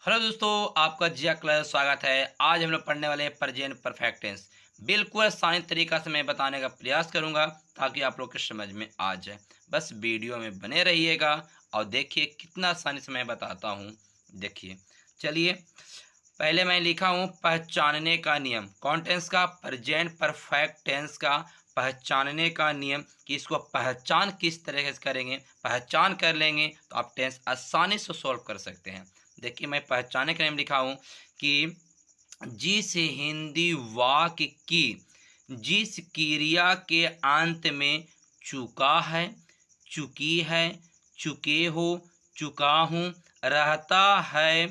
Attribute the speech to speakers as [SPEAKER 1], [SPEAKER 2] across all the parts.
[SPEAKER 1] Hello दोस्तों, आपका जिया class स्वागत है। आज हम लोग पढ़ने वाले हैं प्रेजेंट परफेक्ट टेंस। बिल्कुल आसान तरीका से मैं बताने का प्रयास करूंगा ताकि आप लोग के समझ में आ जाए। बस वीडियो में बने रहिएगा और देखिए कितना आसानी से मैं बताता हूं। देखिए, चलिए, पहले मैं लिखा हूं पहचानने का नियम। कौन टेंस का? प्रेजेंट परफेक्ट टेंस का पहचानने का नियम, कि इसको पहचान किस तरह से करेंगे। पहचान कर लेंगे तो आप टेंस आसानी से सॉल्व कर सकते हैं। देखिए, मैं पहचाने का नियम लिखा हूं कि जिस हिंदी वाक्य की जिस क्रिया के अंत में चुका है, चुकी है, चुके हो, चुका हूँ, रहता है,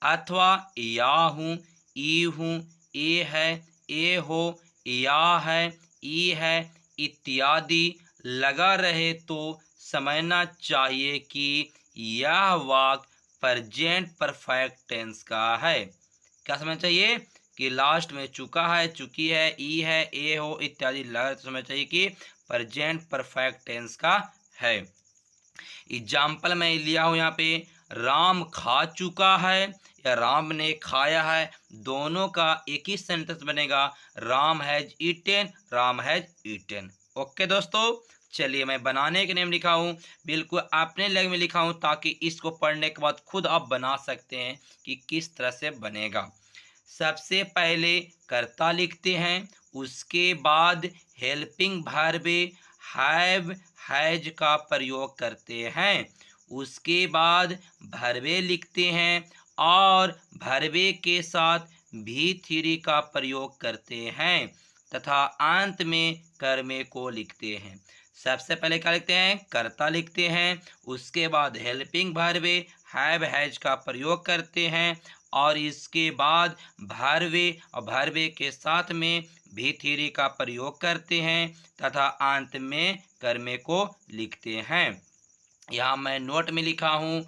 [SPEAKER 1] अथवा या हूँ, ई हूँ, ए है, ए हो, या है, ई है, इत्यादि लगा रहे तो समझना चाहिए कि यह वाक्य प्रेजेंट परफेक्ट टेंस का है। क्या समझना चाहिए? कि लास्ट में चुका है, चुकी है, ई है, ए हो, इत्यादि लगा तो समझना चाहिए कि प्रेजेंट परफेक्ट टेंस का है। एग्जाम्पल मैं लिया हूं यहाँ पे, राम खा चुका है या राम ने खाया है, दोनों का एक ही सेंटेंस बनेगा, Ram has eaten, Ram has eaten. Okay दोस्तों, चलिए मैं बनाने के नेम लिखा हूँ, बिल्कुल अपने लैंग्वेज में लिखा हूँ ताकि इसको पढ़ने के बाद खुद आप बना सकते हैं कि किस तरह से बनेगा। सबसे पहले कर्ता लिखते हैं, उसके बाद हेल्पिंग वर्ब हैव हैज का प्रयोग करते हैं, उसके बाद भरवे लिखते हैं और भरवे के साथ भी थ्री का प्रयोग करते हैं तथा अंत में कर्मे को लिखते हैं। सबसे पहले क्या लिखते हैं? कर्ता लिखते हैं, उसके बाद हेल्पिंग भरवे हैव हैज का प्रयोग करते हैं और इसके बाद भरवे और भरवे के साथ में भी थ्री का प्रयोग करते हैं तथा अंत में कर्मे को लिखते हैं। यहाँ मैं नोट में लिखा हूँ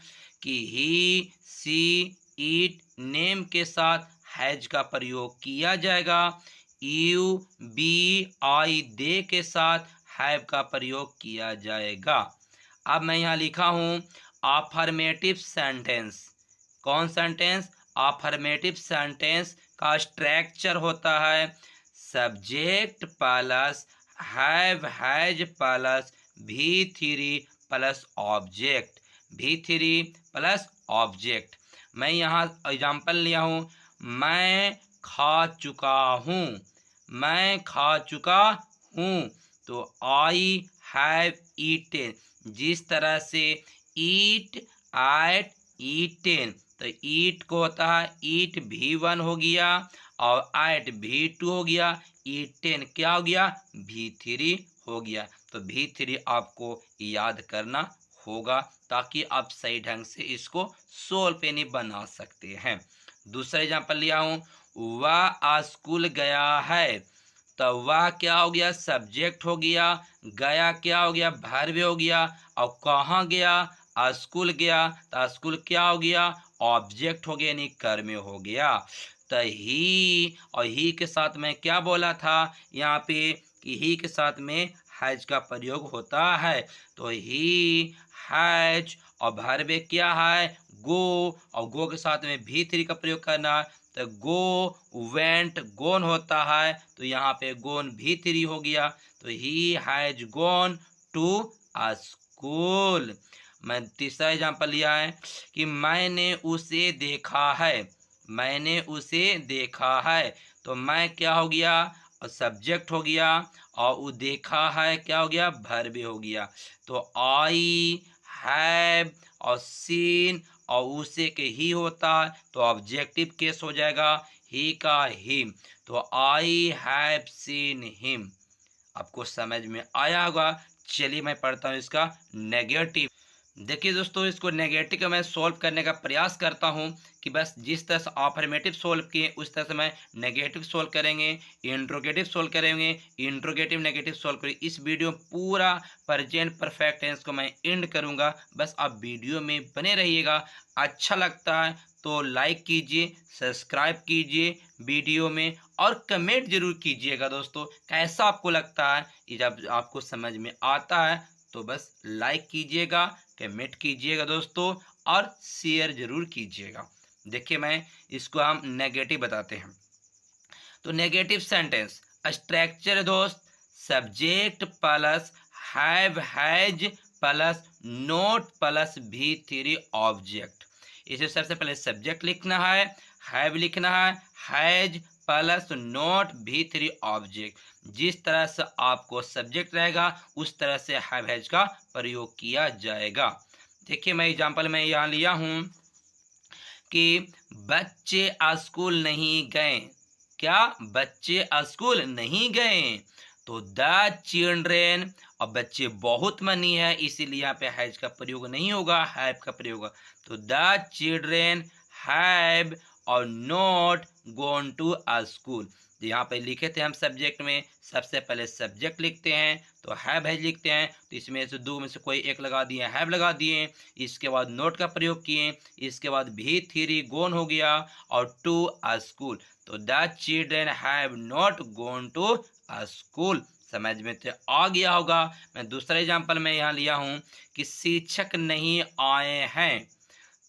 [SPEAKER 1] कि ही, सी, इट, नेम के साथ हैज का प्रयोग किया जाएगा। यू, बी, आई, दे के साथ हैव का प्रयोग किया जाएगा। अब मैं यहाँ लिखा हूँ अफर्मेटिव सेंटेंस। कौन सेंटेंस? अफर्मेटिव सेंटेंस का स्ट्रक्चर होता है subject plus have has plus भी थ्री प्लस ऑब्जेक्ट, भी थ्री प्लस ऑब्जेक्ट। मैं यहाँ एग्जाम्पल लिया हूँ, मैं खा चुका हूँ, मैं खा चुका हूँ, तो आई हैव ईटेन। जिस तरह से ईट, एट, ईटेन, तो ईट को होता है ईट भी वन हो गया और एट भी टू हो गया, ईटेन क्या हो गया? भी थ्री हो गया। तो भी थ्री आपको याद करना होगा ताकि आप सही ढंग से इसको सोल्व पेनी बना सकते हैं। दूसरा एग्जाम्पल लिया हूँ, वह स्कूल गया है, तो वह क्या हो गया? सब्जेक्ट हो गया। गया क्या हो गया? वर्ब हो गया। और कहाँ गया? स्कूल गया, तो स्कूल क्या हो गया? ऑब्जेक्ट हो गया, यानी कर्म हो गया। तो ही और ही के साथ में क्या बोला था यहाँ पे कि ही के साथ में हैज का प्रयोग होता है। तो ही हैज और वर्ब क्या है? गो, और गो के साथ में भी थ्री का प्रयोग करना है। तो गो, वेंट, गोन होता है, तो यहाँ पे गोन भी थ्री हो गया। तो he has gone to school. मैं तीसरा एग्जाम्पल लिया है कि मैंने उसे देखा है, मैंने उसे देखा है, तो मैं क्या हो गया? और सब्जेक्ट हो गया और वो देखा है क्या हो गया? वर्ब हो गया। तो आई हैव और सीन और उसे के ही होता है तो ऑब्जेक्टिव केस हो जाएगा, ही का हिम। तो आई हैव सीन हिम। आपको समझ में आया होगा। चलिए मैं पढ़ता हूँ इसका नेगेटिव। देखिए दोस्तों, इसको नेगेटिव का मैं सॉल्व करने का प्रयास करता हूँ कि बस जिस तरह से अफर्मेटिव सॉल्व किए उस तरह से मैं नेगेटिव सॉल्व करेंगे, इंट्रोगेटिव सॉल्व करेंगे, इंट्रोगेटिव नेगेटिव सॉल्व करेंगे। इस वीडियो में पूरा प्रेजेंट परफेक्ट टेंस को मैं एंड करूँगा, बस आप वीडियो में बने रहिएगा। अच्छा लगता है तो लाइक कीजिए, सब्सक्राइब कीजिए वीडियो में और कमेंट जरूर कीजिएगा दोस्तों, कैसा आपको लगता है। ये जब आपको समझ में आता है तो बस लाइक कीजिएगा, कमेंट कीजिएगा दोस्तों और शेयर जरूर कीजिएगा। देखिए मैं इसको हम नेगेटिव बताते हैं। तो नेगेटिव सेंटेंस स्ट्रक्चर दोस्त, subject plus have has plus note plus भी थ्री ऑब्जेक्ट। इसे सबसे पहले सब्जेक्ट लिखना है, हैव लिखना है, हैज प्लस नोट भी थ्री ऑब्जेक्ट। जिस तरह से आपको सब्जेक्ट रहेगा उस तरह से हैव हैज का प्रयोग किया जाएगा। देखिए मैं एग्जांपल में यहाँ लिया हूँ कि बच्चे स्कूल नहीं गए। क्या बच्चे स्कूल नहीं गए? तो द चिल्ड्रेन, और बच्चे बहुत मनी है इसीलिए यहाँ पे हैज का प्रयोग नहीं होगा, हैव का प्रयोग होगा। तो द चिल्ड्रेन हैव और नॉट गोन टू स्कूल। यहाँ पे लिखे थे हम सब्जेक्ट में, सबसे पहले सब्जेक्ट लिखते हैं तो हैव हैज लिखते हैं, तो इसमें से दो में से कोई एक लगा दिए, हैव लगा दिए। इसके बाद नोट का प्रयोग किए, इसके बाद भी थ्री गोन हो गया और टू स्कूल। तो the children have not gone to school. समझ में तो आ गया होगा। मैं दूसरा एग्जांपल में यहाँ लिया हूँ कि शिक्षक नहीं आए हैं।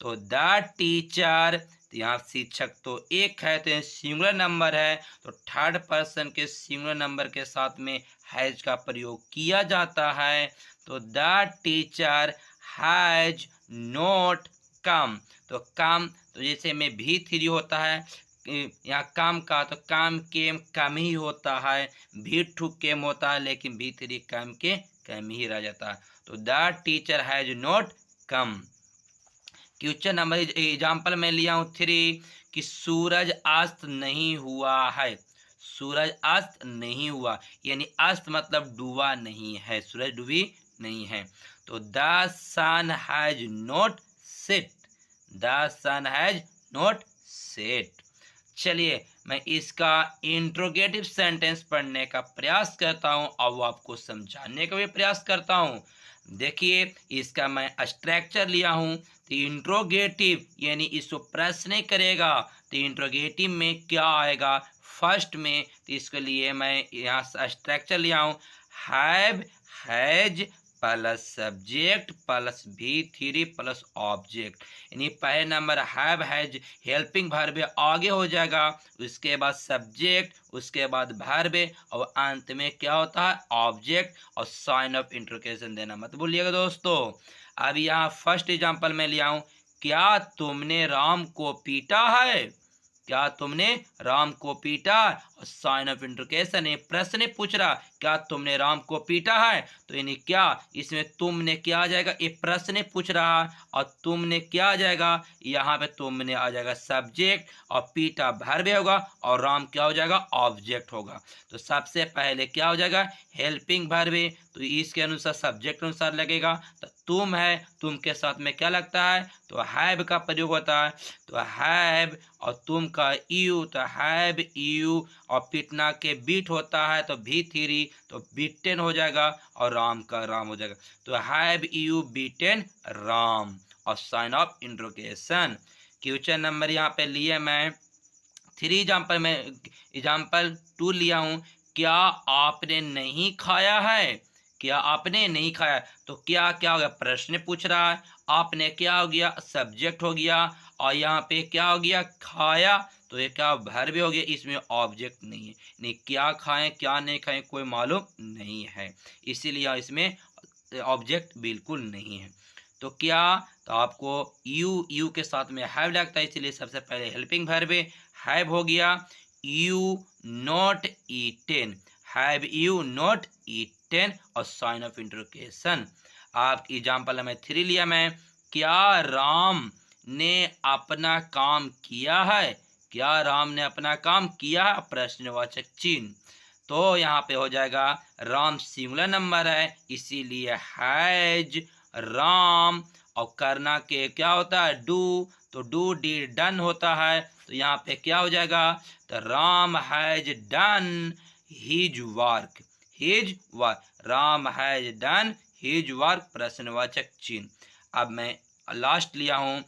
[SPEAKER 1] तो द टीचर, तो यहाँ शिक्षक तो एक है तो सिंगुलर नंबर है, तो थर्ड पर्सन के सिंगुलर नंबर के साथ में हैज का प्रयोग किया जाता है। तो the teacher has not come. तो कम, तो जैसे में भी थ्री होता है यहाँ काम का, तो काम केम कम ही होता है, भी टू केम होता है लेकिन भी थ्री कम के कम ही रह जाता है। तो the teacher has not come. Question number example में लिया हूँ 3 कि सूरज अस्त नहीं हुआ है। सूरज अस्त नहीं हुआ यानी अस्त मतलब डूबा नहीं है, सूरज डूबी नहीं है। तो the sun has not set. The sun has not set. चलिए मैं इसका इंट्रोगेटिव सेंटेंस पढ़ने का प्रयास करता हूँ और वो आपको समझाने का भी प्रयास करता हूँ। देखिए इसका मैं स्ट्रक्चर लिया हूँ। तो इंट्रोगेटिव यानी इसको प्रश्न करेगा, तो इंट्रोगेटिव में क्या आएगा फर्स्ट में, तो इसके लिए मैं यहाँ स्ट्रक्चर लिया हूँ have has plus subject plus भी थ्री प्लस ऑब्जेक्ट। यानी पहले number have has helping verb आगे हो जाएगा, उसके बाद सब्जेक्ट, उसके बाद वर्ब और अंत में क्या होता है ऑब्जेक्ट और साइन ऑफ इंटरोगेशन देना मत भूलिएगा दोस्तों। अब यहाँ फर्स्ट एग्जांपल में लिया हूँ, क्या तुमने राम को पीटा है? क्या तुमने राम को पीटा? और साइन ऑफ इंटरोगेशन है, प्रश्न पूछ रहा क्या तुमने राम को पीटा है, तो यानी क्या इसमें तुमने क्या आ जाएगा, ये प्रश्न पूछ रहा और तुमने क्या आ जाएगा, यहाँ पे तुमने आ जाएगा सब्जेक्ट और पीटा वर्ब होगा और राम क्या हो जाएगा ऑब्जेक्ट होगा। तो सबसे पहले क्या हो जाएगा हेल्पिंग वर्ब, तो इसके अनुसार सब्जेक्ट अनुसार लगेगा। तो तुम है, तुम के साथ में क्या लगता है, तो हैव का प्रयोग होता है। तो हैव और तुम का यू, तो हैव यू और पीटना के बीट होता है तो भी थ्री, तो बीटेन हो जाएगा और राम का राम हो जाएगा। तो हैव यू बीटेन राम और sign of interrogation. Question number यहाँ पे लिए मैं 3 एग्जाम्पल में एग्जाम्पल 2 लिया हूँ, क्या आपने नहीं खाया है? क्या आपने नहीं खाया, तो क्या क्या हो गया प्रश्न पूछ रहा है, आपने क्या हो गया सब्जेक्ट हो गया और यहाँ पे क्या हो गया खाया, तो ये क्या वर्ब हो गया, इसमें ऑब्जेक्ट नहीं है, नहीं क्या खाएं क्या नहीं खाएं कोई मालूम नहीं है, इसीलिए इसमें ऑब्जेक्ट बिल्कुल नहीं है। तो क्या, तो आपको यू के साथ में हैव लगता है, इसलिए सबसे पहले हेल्पिंग वर्ब हैव हो गया। You not eaten, have you not eaten और साइन ऑफ इंटरोगेशन। आप एग्जाम्पल में 3 लिया मैं, क्या राम ने अपना काम किया है? क्या राम ने अपना काम किया है, प्रश्नवाचक चिन्ह। तो यहाँ पे हो जाएगा राम सिंगुलर नंबर है इसीलिए हैज राम, और करना के क्या होता है डू, तो डू डी डन होता है, तो यहाँ पे क्या हो जाएगा, तो Ram has done his work. His work, Ram has done his work प्रश्नवाचक चिन्ह। अब मैं लास्ट लिया हूँ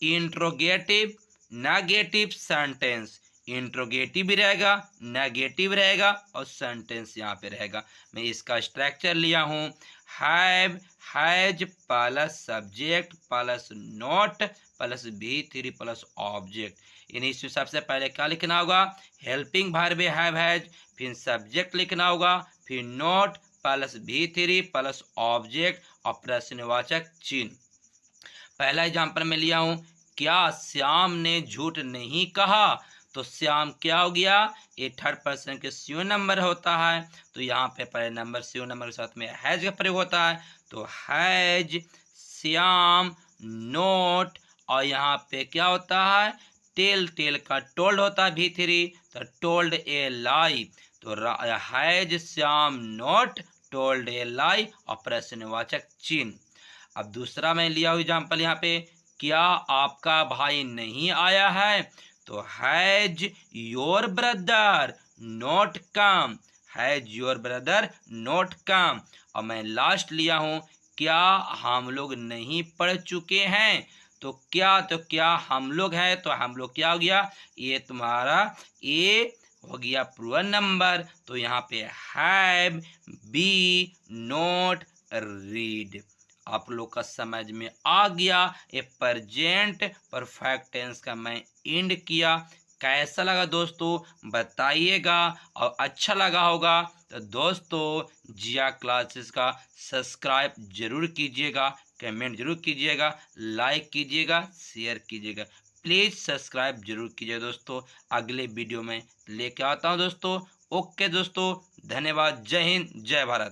[SPEAKER 1] इंट्रोगेटिव नेगेटिव सेंटेंस। इंट्रोगेटिव भी रहेगा, नेगेटिव रहेगा और सेंटेंस यहाँ पे रहेगा। मैं इसका स्ट्रक्चर लिया हूँ have, has plus subject plus not plus V3 plus object. इन्हीं से सबसे पहले क्या लिखना होगा, हेल्पिंग वर्ब हैव हैज, फिर सब्जेक्ट लिखना होगा, फिर not plus V3 plus object और प्रश्नवाचक चिन्ह। पहला एग्जाम्पल में लिया हूं, क्या श्याम ने झूठ नहीं कहा। तो श्याम क्या हो गया, ये थर्ड पर्सन के सी नंबर होता है, तो यहाँ पे पहले नंबर सी नंबर के साथ में हैज का प्रयोग होता है, तो हैज श्याम नोट, और यहाँ पे क्या होता है, टेल, टेल का टोल्ड होता है V3, तो टोल्ड ए लाई, तो हैज श्याम नोट टोल्ड ए लाई और प्रश्नवाचक चिन्ह। अब दूसरा मैं लिया हूँ एग्जाम्पल यहाँ पे, क्या आपका भाई नहीं आया है। तो has your brother not come, has your brother not come. और मैं लास्ट लिया हूँ, क्या हम लोग नहीं पढ़ चुके हैं। तो क्या हम लोग है, तो हम लोग क्या हो गया, ये तुम्हारा ए हो गया प्लूरल नंबर, तो यहाँ पे हैव बी नॉट रीड। आप लोग का समझ में आ गया, ये प्रेजेंट परफेक्ट टेंस का मैं एंड किया। कैसा लगा दोस्तों बताइएगा, और अच्छा लगा होगा तो दोस्तों जिया क्लासेस का सब्सक्राइब जरूर कीजिएगा, कमेंट जरूर कीजिएगा, लाइक कीजिएगा, शेयर कीजिएगा। प्लीज़ सब्सक्राइब जरूर कीजिए दोस्तों। अगले वीडियो में लेके आता हूँ दोस्तों। ओके दोस्तों, धन्यवाद। जय हिंद, जय भारत।